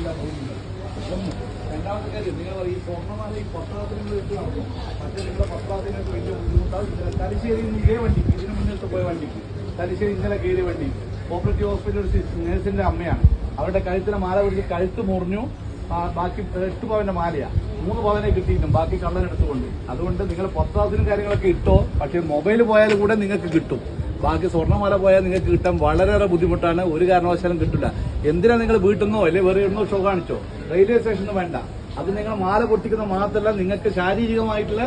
ഒന്ന്. രണ്ടാമത്തെ കാര്യം നിങ്ങൾ ഈ സ്വർണ്ണമാല ഈ പത്രാത്തിന് നിങ്ങൾ വെച്ച് നടക്കും. മറ്റേ നിങ്ങളുടെ പത്രാത്തിനൊക്കെ വലിയ ബുദ്ധിമുട്ടാവും. തലശ്ശേരി ഇതേ വണ്ടിക്ക് ഇതിന് മുന്നേറ്റ് പോയ വണ്ടിക്ക് തലശ്ശേരി ഇന്നലെ കയറിയ വണ്ടി കോപ്പറേറ്റീവ് ഹോസ്പിറ്റൽ നേഴ്സിന്റെ അമ്മയാണ്. അവരുടെ കഴുത്തിലെ മാല പിടിച്ച് കഴുത്ത് മുറിഞ്ഞു. ബാക്കി 8 പവന്റെ മാലയാ, 3 പവനെ കിട്ടിയിട്ടും ബാക്കി കള്ളനെടുത്തുകൊണ്ട്. അതുകൊണ്ട് നിങ്ങൾ പത്രാത്തിനും കാര്യങ്ങളൊക്കെ ഇട്ടോ, പക്ഷെ മൊബൈൽ പോയാലും കൂടെ നിങ്ങൾക്ക് കിട്ടും. ബാക്കി സ്വർണ്ണമാല പോയാൽ നിങ്ങൾക്ക് കിട്ടാൻ വളരെയേറെ ബുദ്ധിമുട്ടാണ്. ഒരു കാരണവശാലും കിട്ടില്ല. എന്തിനാ നിങ്ങൾ വീട്ടിൽ നിന്നോ അല്ലെ വേറെ എവിടുന്നോ ഷോ കാണിച്ചോ, റെയിൽവേ സ്റ്റേഷനിൽ വേണ്ട. അത് നിങ്ങൾ മാല പൊട്ടിക്കുന്ന മാത്രമല്ല, നിങ്ങൾക്ക് ശാരീരികമായിട്ടുള്ള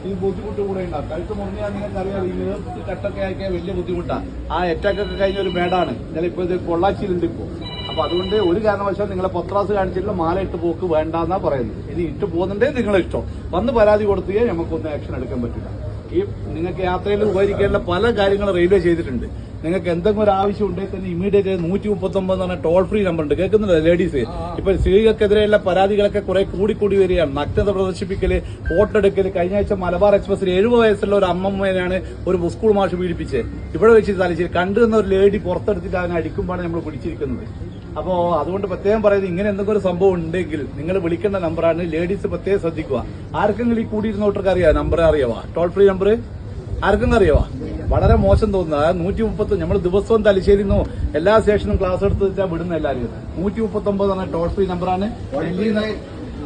ഈ ബുദ്ധിമുട്ട് കൂടെ ഉണ്ടാകും. കഴുത്ത് മുറിഞ്ഞാൽ നിങ്ങൾക്കറിയാം, ഈ നേരത്തെ കട്ടൊക്കെ ആക്കിയാൽ വലിയ ബുദ്ധിമുട്ടാണ്. ആ അറ്റാക്കൊക്കെ കഴിഞ്ഞ ഒരു മേടാണ്. ഇന്നലെ ഇപ്പോൾ ഇത് പൊള്ളാച്ചിയിലുണ്ട് ഇപ്പോൾ. അപ്പൊ അതുകൊണ്ട് ഒരു കാരണവശാൽ നിങ്ങളെ പത്രാസ് കാണിച്ചിട്ടുള്ള മാല ഇട്ട് പോക്ക് വേണ്ടെന്നാ പറയുന്നത്. ഇനി ഇട്ട് പോകുന്നുണ്ടേ നിങ്ങളെ ഇഷ്ടം. വന്ന് പരാതി കൊടുത്തേ നമുക്കൊന്നും ആക്ഷൻ എടുക്കാൻ പറ്റില്ല. ഈ നിങ്ങൾക്ക് യാത്രയിൽ ഉപകരിക്കാനുള്ള പല കാര്യങ്ങളും റെയിൽവേ ചെയ്തിട്ടുണ്ട്. നിങ്ങൾക്ക് എന്തെങ്കിലും ഒരു ആവശ്യം ഉണ്ടെങ്കിൽ തന്നെ ഇമീഡിയറ്റ് 139 എന്ന് പറഞ്ഞ ടോൾ ഫ്രീ നമ്പർ ഉണ്ട്. കേൾക്കുന്നില്ല ലേഡീസ്? ഇപ്പൊ സ്ത്രീകൾക്കെതിരെയുള്ള പരാതികളൊക്കെ കുറെ കൂടി വരികയാണ്. നഗ്നത പ്രദർശിപ്പിക്കല്, ഫോട്ടോ എടുക്കല്. കഴിഞ്ഞ ആഴ്ച മലബാർ എക്സ്പ്രസിൽ 70 വയസ്സുള്ള ഒരു അമ്മമ്മേനാണ് ഒരു സ്കൂൾ മാഷ് പീഡിപ്പിച്ചത്. ഇവിടെ വെച്ച് തലശ്ശേരി കണ്ടുവന്ന ഒരു ലേഡി പുറത്തെടുത്തിട്ട് അതിനെ അടിക്കുമ്പോഴാണ് നമ്മൾ പിടിച്ചിരിക്കുന്നത്. അപ്പോ അതുകൊണ്ട് പ്രത്യേകം പറയുന്നത്, ഇങ്ങനെ എന്തെങ്കിലും ഒരു സംഭവം ഉണ്ടെങ്കിൽ നിങ്ങൾ വിളിക്കേണ്ട നമ്പറാണ്. ലേഡീസ് പ്രത്യേകം ശ്രദ്ധിക്കുക. ആർക്കെങ്കിലും ഈ കൂടിയിരുന്നോട്ടർക്ക് അറിയാം നമ്പർ അറിയാവാ? ടോൾ ഫ്രീ നമ്പർ ആർക്കെങ്കിലും അറിയാവാ? വളരെ മോശം തോന്നുന്നത് 130. നമ്മൾ ദിവസവും തലശ്ശേരിന്നോ എല്ലാ സ്റ്റേഷനും ക്ലാസ് എടുത്ത് വെച്ചാൽ വിടുന്ന എല്ലാവരും. 139 എന്ന ടോൾ ഫ്രീ നമ്പറാണ്.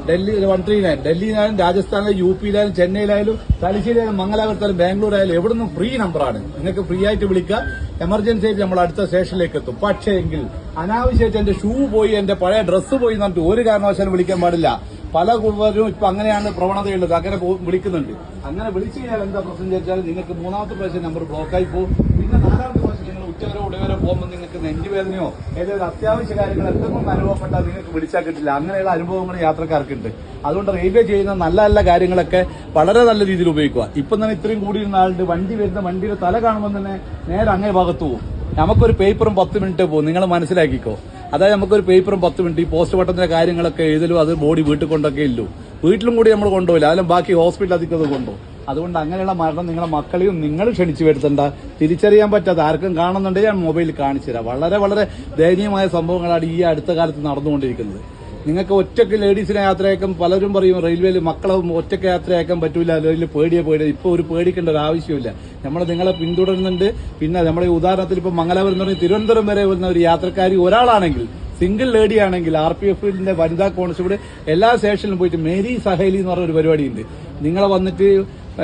ഡൽഹി 139. ഡൽഹിയിലായാലും രാജസ്ഥാനിലും UP-യിലായാലും ചെന്നൈയിലായാലും തലശ്ശേരിയായാലും മംഗലാപുരത്തായാലും ബാംഗ്ലൂരായാലും എവിടുന്നും ഫ്രീ നമ്പറാണ്. നിങ്ങൾക്ക് ഫ്രീ ആയിട്ട് വിളിക്കുക. എമർജൻസി ആയിട്ട് നമ്മൾ അടുത്ത സ്റ്റേഷനിലേക്ക് എത്തും. പക്ഷേ എങ്കിൽ അനാവശ്യമായിട്ട് എന്റെ ഷൂ പോയി, എന്റെ പഴയ ഡ്രസ്സ് പോയി എന്നിട്ട് ഒരു കാരണവശാലും വിളിക്കാൻ പാടില്ല. പല കുടുംബരും ഇപ്പൊ അങ്ങനെയാണ് പ്രവണതയുള്ളത്. അങ്ങനെ വിളിക്കുന്നുണ്ട്. അങ്ങനെ വിളിച്ചു കഴിഞ്ഞാൽ എന്താ പ്രശ്നം ചോദിച്ചാൽ നിങ്ങൾക്ക് 3ാമത്തെ പ്രാവശ്യം നമ്പർ ബ്ലോക്കായി പോകും. പിന്നെ 4ാമത്തെ പ്രാവശ്യം നിങ്ങൾ ഉച്ചവരെ ഉടവരെ പോകുമ്പോൾ നിങ്ങൾക്ക് നെഞ്ചുവേദനയോ ഏതെങ്കിലും അത്യാവശ്യ കാര്യങ്ങൾ എന്തെങ്കിലും അനുഭവപ്പെട്ടാൽ നിങ്ങൾക്ക് വിളിച്ചാൽ കിട്ടില്ല. അങ്ങനെയുള്ള അനുഭവങ്ങൾ യാത്രക്കാർക്കുണ്ട്. അതുകൊണ്ട് റെയിൽവേ ചെയ്യുന്ന നല്ല നല്ല കാര്യങ്ങളൊക്കെ വളരെ നല്ല രീതിയിൽ ഉപയോഗിക്കുക. ഇപ്പം തന്നെ ഇത്രയും കൂടിയിരുന്ന ആളുടെ വണ്ടി വരുന്ന വണ്ടിയുടെ തല കാണുമ്പോൾ തന്നെ നേരെ അങ്ങേ ഭാഗത്ത് പോകും. നമുക്കൊരു പേപ്പറും 10 മിനിറ്റ് പോകും. നിങ്ങൾ മനസ്സിലാക്കിക്കോ. അതായത് നമുക്കൊരു പേപ്പറും 10 മിനിറ്റ് ഈ പോസ്റ്റ് ബട്ടത്തിന്റെ കാര്യങ്ങളൊക്കെ എഴുതലും അത് ബോഡി വീട്ടിൽ കൊണ്ടൊക്കെ ഇല്ലു. വീട്ടിലും കൂടി നമ്മൾ കൊണ്ടുപോയില്ല. അതിലും ബാക്കി ഹോസ്പിറ്റൽ അധികം കൊണ്ടുപോകും. അതുകൊണ്ട് അങ്ങനെയുള്ള മരണം നിങ്ങളെ മക്കളെയും നിങ്ങൾ ക്ഷണിച്ചു വരുത്തണ്ട. തിരിച്ചറിയാൻ പറ്റാത്ത ആർക്കും കാണുന്നുണ്ടെങ്കിൽ ഞാൻ മൊബൈലിൽ കാണിച്ചു തരാം. വളരെ വളരെ ദയനീയമായ സംഭവങ്ങളാണ് ഈ അടുത്ത കാലത്ത് നടന്നുകൊണ്ടിരിക്കുന്നത്. നിങ്ങൾക്ക് ഒറ്റയ്ക്ക് ലേഡീസിനെ യാത്രയാക്കാൻ പലരും പറയും റെയിൽവേയിൽ മക്കളെ ഒറ്റയ്ക്ക് യാത്രയാക്കാൻ പറ്റൂല, അല്ലെങ്കിൽ പേടിയെ. ഇപ്പോൾ ഒരു പേടിക്കേണ്ട ഒരു ആവശ്യമില്ല. നമ്മൾ നിങ്ങളെ പിന്തുടരുന്നുണ്ട്. പിന്നെ നമ്മുടെ ഉദാഹരണത്തിൽ ഇപ്പൊ മംഗലാപുരം എന്ന് പറഞ്ഞാൽ തിരുവനന്തപുരം വരെ വരുന്ന ഒരു യാത്രക്കാരി ഒരാളാണെങ്കിൽ, സിംഗിൾ ലേഡി ആണെങ്കിൽ RPF-ന്റെ വനിതാ കോൺസ്റ്റബിൾ എല്ലാ സ്റ്റേഷനിലും പോയിട്ട് മേരി സഹേലി എന്ന് പറഞ്ഞ ഒരു പരിപാടിയുണ്ട്. നിങ്ങളെ വന്നിട്ട്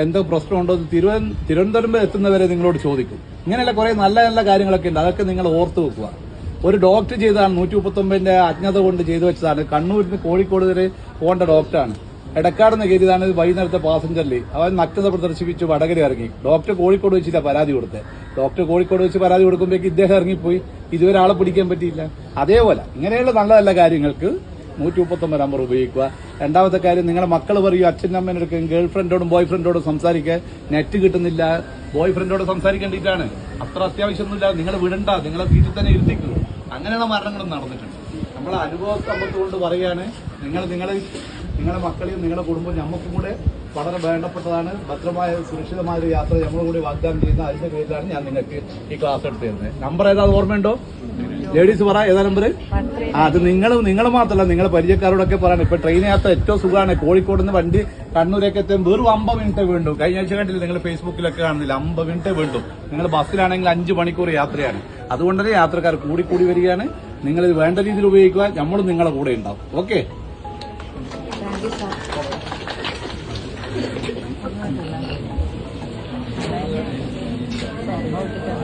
എന്തോ പ്രശ്നമുണ്ടോ തിരുവനന്തപുരം എത്തുന്നവരെ നിങ്ങളോട് ചോദിക്കും. ഇങ്ങനെയുള്ള കുറെ നല്ല നല്ല കാര്യങ്ങളൊക്കെ ഉണ്ട്. അതൊക്കെ നിങ്ങൾ ഓർത്തു വെക്കുക. ഒരു ഡോക്ടർ ചെയ്തതാണ് 139ന്റെ അജ്ഞത കൊണ്ട് ചെയ്തു വെച്ചതാണ്. കണ്ണൂരിൽ നിന്ന് കോഴിക്കോട് വരെ പോകേണ്ട ഡോക്ടറാണ്. എടക്കാട് നിന്ന് കയറിയതാണ് വൈകുന്നേരത്തെ പാസഞ്ചറിൽ. അവൻ നഗ്നത പ്രദർശിപ്പിച്ചു വടകര ഇറങ്ങി. ഡോക്ടർ കോഴിക്കോട് വെച്ചിട്ടാണ് പരാതി കൊടുത്തത്. ഡോക്ടർ കോഴിക്കോട് വെച്ച് പരാതി കൊടുക്കുമ്പോഴേക്ക് ഇദ്ദേഹം ഇറങ്ങിപ്പോയി. ഇതുവരെ ആളെ പിടിക്കാൻ പറ്റിയില്ല. അതേപോലെ ഇങ്ങനെയുള്ള നല്ല നല്ല കാര്യങ്ങൾക്ക് 139 നമ്പർ ഉപയോഗിക്കുക. രണ്ടാമത്തെ കാര്യം, നിങ്ങളുടെ മക്കൾ പറയും അച്ഛനും അമ്മേനോടും ഗേൾ ഫ്രണ്ടോടും ബോയ് ഫ്രണ്ടോടും സംസാരിക്കാൻ നെറ്റ് കിട്ടുന്നില്ല. ബോയ് ഫ്രണ്ടോട് സംസാരിക്കേണ്ടിയിട്ടാണ്. അത്ര അത്യാവശ്യമൊന്നുമില്ല. നിങ്ങൾ വിടണ്ട, നിങ്ങളെ വീട്ടിൽ തന്നെ ഇരുത്തിക്കും. അങ്ങനെയുള്ള മരണങ്ങളും നടന്നിട്ടുണ്ട്. നമ്മളെ അനുഭവ സമ്പത്ത് കൊണ്ട് പറയുകയാണ്. നിങ്ങളുടെ മക്കളെയും നിങ്ങളുടെ കുടുംബം നമുക്കും കൂടെ വളരെ വേണ്ടപ്പെട്ടതാണ്. ഭദ്രമായ സുരക്ഷിതമായ ഒരു യാത്ര നമ്മൾ കൂടി വാഗ്ദാനം ചെയ്യുന്ന അതിന്റെ പേരിലാണ് ഞാൻ നിങ്ങൾക്ക് ഈ ക്ലാസ് എടുത്ത് തരുന്നത്. നമ്പർ ഏതാ ഓർമ്മയുണ്ടോ? ലേഡീസ് പറ, ഏതാ നമ്പർ? അത് നിങ്ങൾ മാത്രമല്ല, നിങ്ങളെ പരിചയക്കാരോടൊക്കെ പറയണം. ഇപ്പൊ ട്രെയിൻ യാത്ര ഏറ്റവും സുഖമാണ്. കോഴിക്കോട് നിന്ന് വണ്ടി കണ്ണൂരൊക്കെ എത്താൻ വെറും 50 മിനിറ്റ് വേണ്ടു. കഴിഞ്ഞ ആഴ്ച കണ്ടില്ല നിങ്ങൾ ഫേസ്ബുക്കിലൊക്കെ കാണുന്നില്ല, 50 മിനിറ്റ് വേണ്ടു. നിങ്ങൾ ബസ്സിലാണെങ്കിൽ 5 മണിക്കൂർ യാത്രയാണ്. അതുകൊണ്ട് തന്നെ യാത്രക്കാർ കൂടി വരികയാണ്. നിങ്ങൾ ഇത് വേണ്ട രീതിയിൽ ഉപയോഗിക്കുക. നമ്മളും നിങ്ങളെ കൂടെ ഉണ്ടാവും. ഓക്കെ. Thank you.